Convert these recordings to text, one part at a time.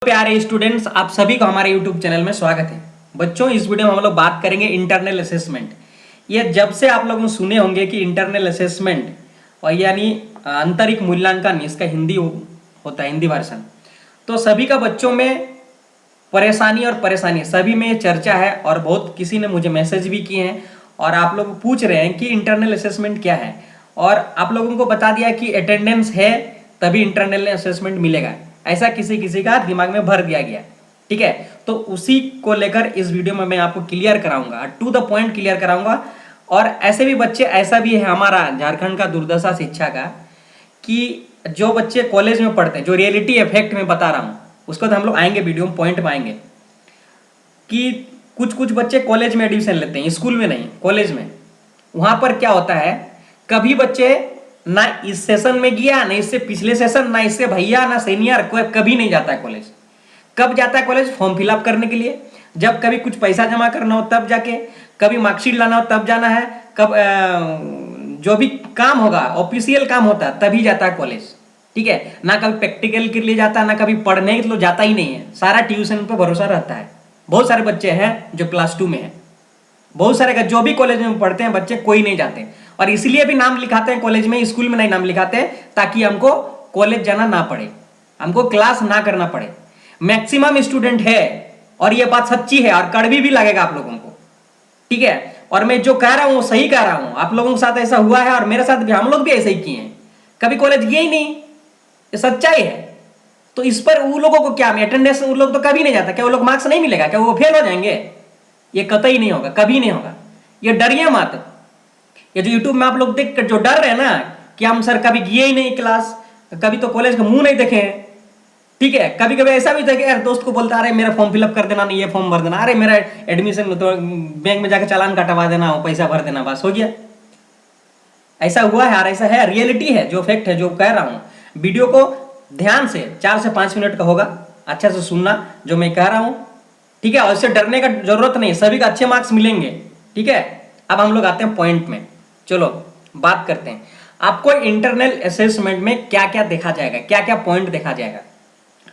प्यारे स्टूडेंट्स, आप सभी को हमारे यूट्यूब चैनल में स्वागत है। बच्चों, इस वीडियो में हम लोग बात करेंगे इंटरनल असेसमेंट। ये जब से आप लोगों ने सुने होंगे कि इंटरनल असेसमेंट और यानी आंतरिक मूल्यांकन, इसका हिंदी होता है, हिंदी वर्षन। तो सभी का बच्चों में परेशानी सभी में चर्चा है और बहुत किसी ने मुझे मैसेज भी किए हैं और आप लोग पूछ रहे हैं कि इंटरनल असेसमेंट क्या है। और आप लोगों को बता दिया कि अटेंडेंस है तभी इंटरनल असेसमेंट मिलेगा, ऐसा किसी किसी का दिमाग में भर दिया गया। ठीक है, तो उसी को लेकर इस वीडियो में मैं आपको क्लियर कराऊंगा, टू द पॉइंट क्लियर कराऊंगा। और ऐसे भी बच्चे, ऐसा भी है हमारा झारखंड का दुर्दशा शिक्षा का, कि जो बच्चे कॉलेज में पढ़ते हैं, जो रियलिटी इफेक्ट में बता रहा हूँ उसको तो हम लोग आएंगे, वीडियो में पॉइंट में आएंगे कि कुछ कुछ बच्चे कॉलेज में एडमिशन लेते हैं, स्कूल में नहीं, कॉलेज में। वहां पर क्या होता है, कभी बच्चे ना इस सेशन में गया, ना इससे पिछले सेशन, ना इससे भैया, ना सीनियर, कोई कभी नहीं जाता है कॉलेज। कब जाता है कॉलेज? फॉर्म फिलअप करने के लिए, जब कभी कुछ पैसा जमा करना हो तब जाके, कभी मार्कशीट लाना हो तब जाना है, कब जो भी काम होगा, ऑफिशियल काम होता है तभी जाता है कॉलेज। ठीक है, ना कभी प्रैक्टिकल के लिए जाता है, ना कभी पढ़ने के लिए जाता ही नहीं है, सारा ट्यूशन पर भरोसा रहता है। बहुत सारे बच्चे हैं जो क्लास 2 में है, बहुत सारे का जो भी कॉलेज में पढ़ते हैं बच्चे, कोई नहीं जाते। और इसलिए भी नाम लिखाते हैं कॉलेज में, स्कूल में नहीं नाम लिखाते, ताकि हमको कॉलेज जाना ना पड़े, हमको क्लास ना करना पड़े। मैक्सिमम स्टूडेंट है और ये बात सच्ची है और कड़वी भी लगेगा आप लोगों को। ठीक है, और मैं जो कह रहा हूं सही कह रहा हूं, आप लोगों के साथ ऐसा हुआ है और मेरे साथ भी, हम लोग भी ऐसे ही किए हैं, कभी कॉलेज गए ही नहीं, ये सच्चाई है। तो इस पर वो लोगों को क्या, अटेंडेंस वो लोग तो कभी नहीं जाता, क्या वो लोग मार्क्स नहीं मिलेगा, क्या वो फेल हो जाएंगे? ये कतई नहीं होगा, कभी नहीं होगा, ये डरिए मत। ये जो यूट्यूब में आप लोग देख कर जो डर रहे हैं ना कि हम सर कभी गए ही नहीं क्लास, कभी तो कॉलेज का मुंह नहीं देखे हैं। ठीक है, कभी कभी ऐसा भी था कि यार दोस्त को बोलता, अरे मेरा फॉर्म फिलअप कर देना, नहीं ये फॉर्म भर देना, अरे मेरा एडमिशन तो बैंक में जाकर चालान कटवा देना, पैसा भर देना, बस हो गया। ऐसा हुआ है यार, ऐसा है, रियलिटी है, जो फैक्ट है, जो कह रहा हूं। वीडियो को ध्यान से 4 से 5 मिनट का होगा, अच्छा से सुनना जो मैं कह रहा हूं। ठीक है, और इससे डरने का जरूरत नहीं, सभी का अच्छे मार्क्स मिलेंगे। ठीक है, अब हम लोग आते हैं पॉइंट में, चलो बात करते हैं। आपको इंटरनल असेसमेंट में क्या क्या देखा जाएगा, क्या क्या पॉइंट देखा जाएगा।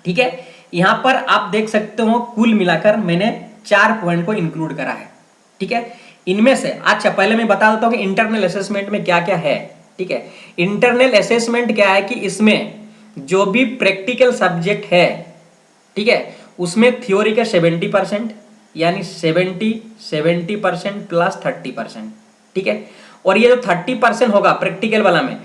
ठीक है, यहां पर आप देख सकते हो कुल मिलाकर मैंने 4 पॉइंट को इंक्लूड करा है। ठीक है, इनमें से, अच्छा पहले मैं बता देता हूं कि इंटरनल असेसमेंट में क्या क्या है। ठीक है, इंटरनल असेसमेंट क्या है कि इसमें जो भी प्रैक्टिकल सब्जेक्ट है, ठीक है, उसमें थ्योरी का 70%, यानी 70% प्लस 30%। ठीक है, और ये जो 30% होगा प्रैक्टिकल वाला में,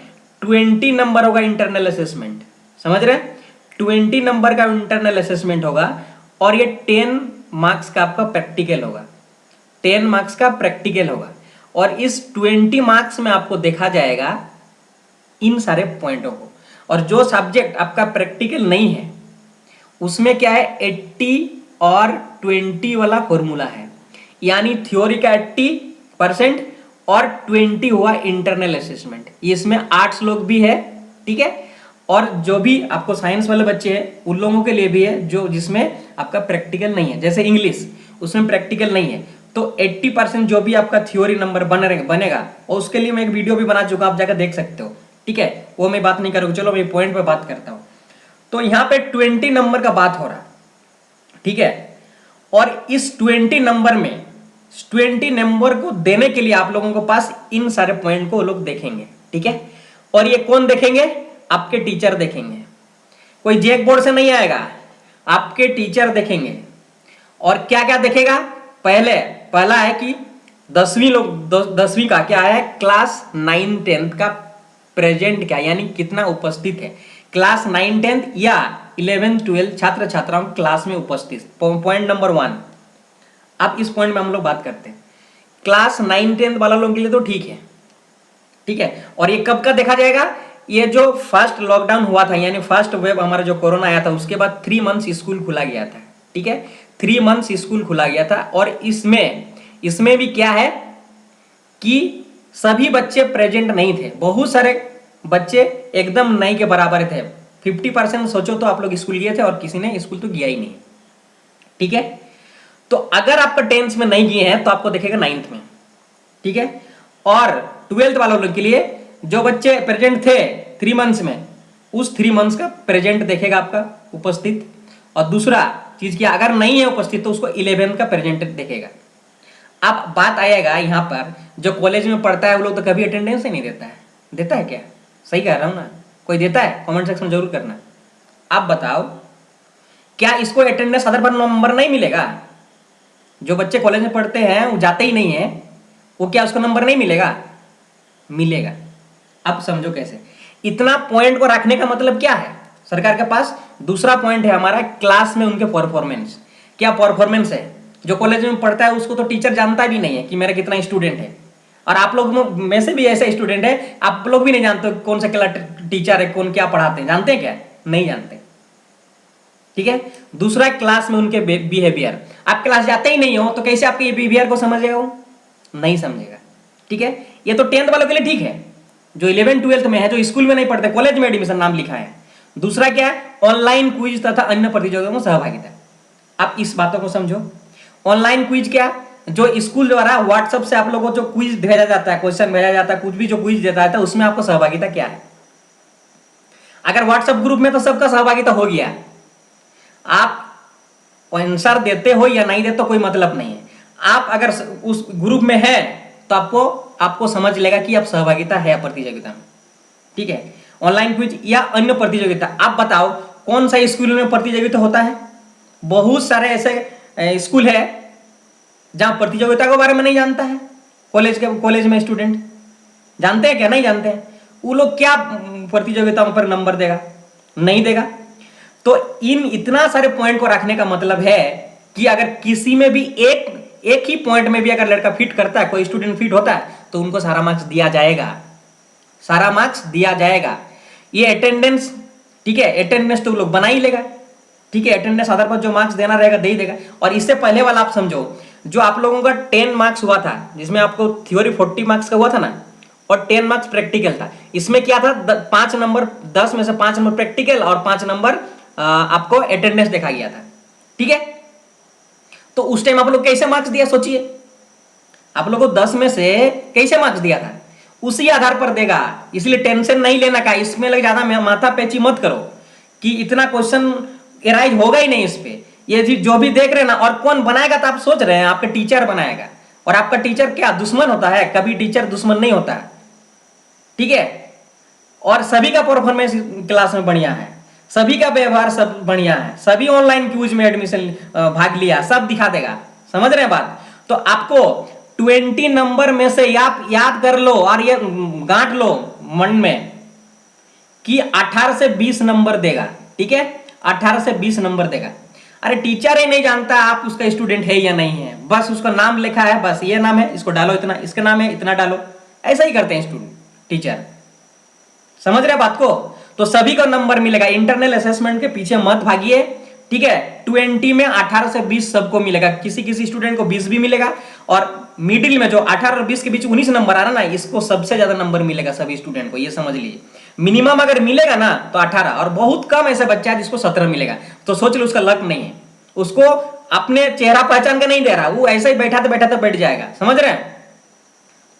20 नंबर होगा इंटरनल असेसमेंट, समझ रहे हैं? 20 नंबर का इंटरनल असेसमेंट होगा और ये 10 मार्क्स का आपका प्रैक्टिकल होगा, 10 मार्क्स का प्रैक्टिकल होगा। और इस 20 मार्क्स में आपको देखा जाएगा इन सारे पॉइंटों को। और जो सब्जेक्ट आपका प्रैक्टिकल नहीं है उसमें क्या है, 80 और 20 वाला फॉर्मूला है, यानी थ्योरी का 80% और 20 हुआ इंटरनल असेसमेंट। इसमें आर्ट्स लोग भी है, ठीक है, और जो भी आपको साइंस वाले बच्चे हैं उन लोगों के लिए भी है, जो जिसमें आपका प्रैक्टिकल नहीं है। जैसे इंग्लिश, उसमें प्रैक्टिकल नहीं है, तो 80% जो भी आपका थ्योरी नंबर बनेगा, और उसके लिए मैं एक वीडियो भी बना चुका, आप जाकर देख सकते हो। ठीक है, वो मैं बात नहीं करूंगा, चलो मैं पॉइंट पे बात करता हूं। तो यहां पे 20 नंबर का बात हो रहा, ठीक है, और इस 20 नंबर में, 20 नंबर को देने के लिए आप लोगों के पास इन सारे पॉइंट को लोग देखेंगे। ठीक है, और ये कौन देखेंगे? आपके टीचर देखेंगे, कोई जैक बोर्ड से नहीं आएगा, आपके टीचर देखेंगे। और क्या क्या देखेगा? पहला है कि 10वीं का क्या है, क्लास 9 10th का प्रेजेंट क्या, यानी कितना उपस्थित है क्लास 9 10th या 11 12 छात्र छात्राओं क्लास में उपस्थित। पॉइंट नंबर 1, अब इस पॉइंट में हम लोग बात करते हैं। क्लास 9 10th वाला लोगों के लिए तो ठीक है, ठीक है। और ये कब का देखा जाएगा? ये जो फर्स्ट लॉकडाउन हुआ था, यानी फर्स्ट वेव हमारा जो कोरोना आया था, उसके बाद 3 मंथ्स स्कूल खुला गया था। ठीक है, 3 मंथ्स स्कूल खुला गया था। और इसमें भी क्या है कि सभी बच्चे प्रेजेंट नहीं थे, बहुत सारे बच्चे एकदम नहीं के बराबर थे। 50% सोचो तो आप लोग स्कूल गए थे और किसी ने स्कूल तो गया ही नहीं। ठीक है, तो अगर आपका 10th में नहीं गए हैं तो आपको देखेगा 9th में। ठीक है, और 12th वालों के लिए जो बच्चे प्रेजेंट थे 3 मंथ्स में, उस 3 मंथ्स का प्रेजेंट देखेगा आपका उपस्थित। और दूसरा चीज की अगर नहीं है उपस्थित तो उसको 11th का प्रेजेंट देखेगा। अब बात आएगा यहाँ पर, जो कॉलेज में पढ़ता है वो लोग तो कभी अटेंडेंस ही नहीं देता है, देता है क्या? सही कह रहा हूँ ना? कोई देता है? कमेंट सेक्शन में जरूर करना। आप बताओ, क्या इसको अटेंडेंस आधार पर नंबर नहीं मिलेगा? जो बच्चे कॉलेज में पढ़ते हैं वो जाते ही नहीं है, वो क्या उसको नंबर नहीं मिलेगा? मिलेगा। अब समझो कैसे। इतना पॉइंट को रखने का मतलब क्या है सरकार के पास? दूसरा पॉइंट है हमारा क्लास में उनके परफॉर्मेंस। क्या परफॉर्मेंस है? जो कॉलेज में पढ़ता है उसको तो टीचर जानता भी नहीं है कि मेरा कितना स्टूडेंट है, और आप लोग में से भी ऐसा स्टूडेंट है, आप लोग भी नहीं जानते कौन सा क्लास टीचर है, कौन क्या पढ़ाते हैं, जानते हैं क्या? नहीं जानते। ठीक है। दूसरा क्लास में उनके बिहेवियर। आप क्लास जाते ही नहीं हो तो कैसे आपके बिहेवियर को समझेगा? वो नहीं समझेगा। ठीक है। ये तो 10th वालों के लिए ठीक है, जो 11 12th में है, जो स्कूल में नहीं पढ़ते, कॉलेज में एडमिशन नाम लिखा है। दूसरा क्या है? ऑनलाइन क्विज तथा अन्य प्रतियोगिताओं में सहभागिता। आप इस बातों को समझो। ऑनलाइन क्विज क्या? जो स्कूल द्वारा व्हाट्सएप से आप लोगों को जो क्विज भेजा जाता है, क्वेश्चन भेजा जाता है, कुछ भी जो क्विज देता है, उसमें आपको सहभागिता क्या है? अगर व्हाट्सएप ग्रुप में तो सबका सहभागिता हो गया, आप आंसर देते हो या नहीं देते तो कोई मतलब नहीं है। आप अगर उस ग्रुप में है तो आपको समझ लेगा कि आप सहभागिता है प्रतियोगिता में। ठीक है। ऑनलाइन क्विज या अन्य प्रतियोगिता। आप बताओ कौन सा स्कूल में प्रतियोगिता होता है? बहुत सारे ऐसे स्कूल है जहां प्रतियोगिता के बारे में नहीं जानता है। कॉलेज में स्टूडेंट जानते हैं क्या? नहीं जानते हैं। वो लोग क्या प्रतियोगिताओं पर नंबर देगा? नहीं देगा। तो इतना सारे पॉइंट को रखने का मतलब है कि अगर किसी में भी एक ही पॉइंट में भी अगर लड़का फिट करता है, कोई स्टूडेंट फिट होता है, तो उनको सारा मार्क्स दिया जाएगा, सारा मार्क्स दिया जाएगा। ये अटेंडेंस, ठीक है, अटेंडेंस तो लोग बना ही लेगा। ठीक है। अटेंडेंस आधार पर जो मार्क्स देना रहेगा दे ही देगा। और इससे पहले वाला आप समझो, जो आप लोगों का 10 मार्क्स हुआ था, जिसमें आपको थ्योरी 40 मार्क्स का हुआ था ना, और 10 मार्क्स प्रैक्टिकल था। इसमें क्या था? 5 नंबर, 10 में से 5 नंबर प्रैक्टिकल और 5 नंबर आपको अटेंडेंस देखा गया था। ठीक है। तो उस टाइम आप लोग कैसे मार्क्स दिया सोचिए? आप लोगों को 10 में से कैसे मार्क्स दिया था? उसी आधार पर देगा। इसलिए टेंशन नहीं लेना का, इसमें लग ज्यादा माथा पेची मत करो कि इतना क्वेश्चन एराइज होगा ही नहीं इस पे। ये जो भी देख रहे हैं ना, और कौन बनाएगा तो आप सोच रहे हैं आपका टीचर बनाएगा। और आपका टीचर क्या दुश्मन होता है? कभी टीचर दुश्मन नहीं होता। ठीक है। और सभी का परफॉर्मेंस क्लास में बढ़िया है, सभी का व्यवहार सब बढ़िया है, सभी ऑनलाइन क्यूज में एडमिशन भाग लिया, सब दिखा देगा। समझ रहे हैं बात? तो आपको 20 नंबर में से याद कर लो और ये गांठ लो मन में कि 18 से 20 नंबर देगा। ठीक है। 18 से 20 नंबर देगा। अरे टीचर ही नहीं जानता आप उसका स्टूडेंट है या नहीं है, बस उसका नाम लिखा है, बस ये नाम है, इसको डालो इतना, इसका नाम है इतना डालो। ऐसा ही करते हैं स्टूडेंट, टीचर। समझ रहे बात को? तो सभी को नंबर मिलेगा। इंटरनल असेसमेंट के पीछे मत भागिए। ठीक है। 20 में 18 से 20 सबको मिलेगा, किसी किसी स्टूडेंट को 20 भी मिलेगा, और मिडिल में जो 18 और 20 के बीच 19 नंबर आ रहा ना, इसको सबसे ज्यादा नंबर मिलेगा सभी स्टूडेंट को। ये समझ लीजिए। मिनिमम अगर मिलेगा ना तो 18, और बहुत कम ऐसा बच्चा है जिसको 17 मिलेगा। तो सोच लो उसका लक नहीं है, उसको अपने चेहरा पहचान के नहीं दे रहा, वो ऐसे ही बैठा बैठ जाएगा। समझ रहे हैं?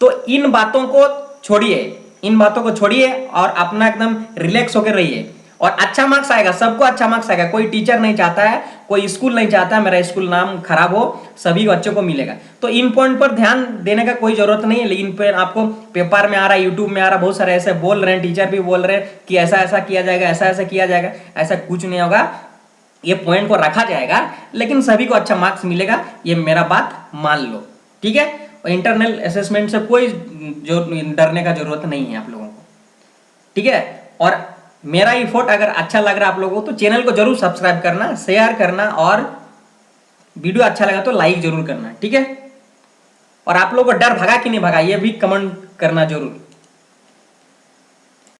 तो इन बातों को छोड़िए, इन बातों को छोड़िए और अपना एकदम रिलैक्स होकर रहिए, और अच्छा मार्क्स आएगा, सबको अच्छा मार्क्स आएगा। कोई टीचर नहीं चाहता है, कोई स्कूल नहीं चाहता है मेरा स्कूल नाम खराब हो, सभी बच्चों को मिलेगा। तो इन पॉइंट पर ध्यान देने का कोई जरूरत नहीं है, लेकिन पर आपको पेपर में आ रहा है, यूट्यूब में आ रहा है, बहुत सारे ऐसे बोल रहे हैं, टीचर भी बोल रहे हैं कि ऐसा ऐसा किया जाएगा, ऐसा ऐसा किया जाएगा। ऐसा कुछ नहीं होगा, ये पॉइंट को रखा जाएगा, लेकिन सभी को अच्छा मार्क्स मिलेगा, ये मेरा बात मान लो। ठीक है। इंटरनल असेसमेंट से कोई जो डरने का जरूरत नहीं है आप लोगों को। ठीक है। और मेरा एफर्ट अगर अच्छा लग रहा है आप लोगों को तो चैनल को जरूर सब्सक्राइब करना, शेयर करना, और वीडियो अच्छा लगा तो लाइक जरूर करना। ठीक है। और आप लोगों को डर भगा कि नहीं भगा ये भी कमेंट करना जरूर।